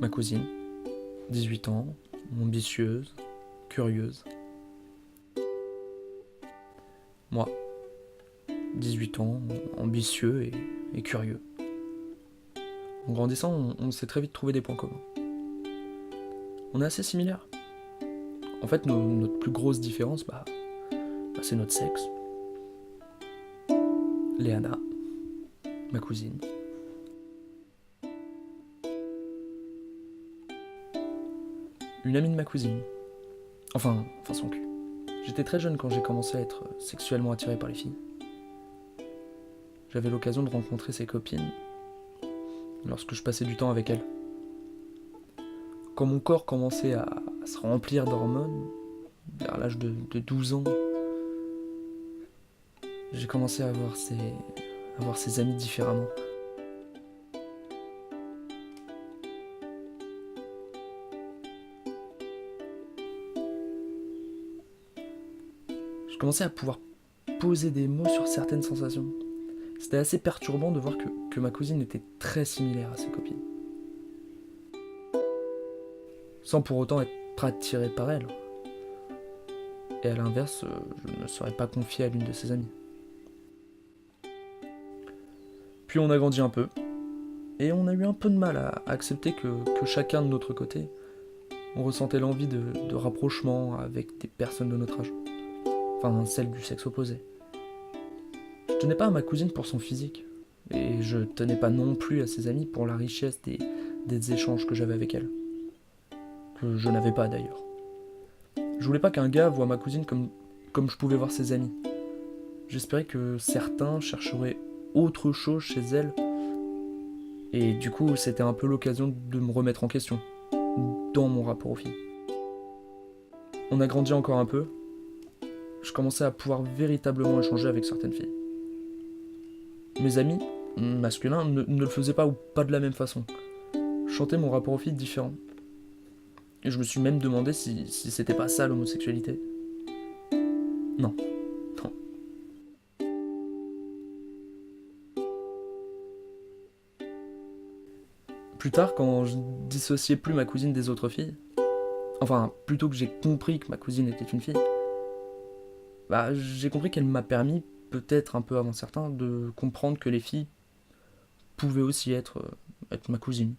Ma cousine, 18 ans, ambitieuse, curieuse. Moi, 18 ans, ambitieux et curieux. En grandissant, on s'est très vite trouvé des points communs. On est assez similaires. En fait, notre plus grosse différence, c'est notre sexe. Léana, ma cousine. Une amie de ma cousine. Enfin son cul. J'étais très jeune quand j'ai commencé à être sexuellement attiré par les filles. J'avais l'occasion de rencontrer ses copines lorsque je passais du temps avec elles. Quand mon corps commençait à se remplir d'hormones, vers l'âge de 12 ans, j'ai commencé à voir ses amis différemment. Je commençais à pouvoir poser des mots sur certaines sensations. C'était assez perturbant de voir que ma cousine était très similaire à ses copines. Sans pour autant être attiré par elle. Et à l'inverse, je ne me serais pas confié à l'une de ses amies. Puis on a grandi un peu, et on a eu un peu de mal à accepter que chacun de notre côté, on ressentait l'envie de rapprochement avec des personnes de notre âge. Enfin, celles du sexe opposé. Je tenais pas à ma cousine pour son physique, et je tenais pas non plus à ses amies pour la richesse des échanges que j'avais avec elle. Que je n'avais pas d'ailleurs. Je voulais pas qu'un gars voie ma cousine comme je pouvais voir ses amis. J'espérais que certains chercheraient autre chose chez elle, et du coup c'était un peu l'occasion de me remettre en question, dans mon rapport aux filles. On a grandi encore un peu, je commençais à pouvoir véritablement échanger avec certaines filles. Mes amis, masculins, ne le faisaient pas ou pas de la même façon. Je sentais mon rapport aux filles différent. Et je me suis même demandé si c'était pas ça l'homosexualité. Non. Non. Plus tard, quand je dissociais plus ma cousine des autres filles, enfin, plutôt que j'ai compris que ma cousine était une fille, j'ai compris qu'elle m'a permis, peut-être un peu avant certains, de comprendre que les filles pouvaient aussi être ma cousine.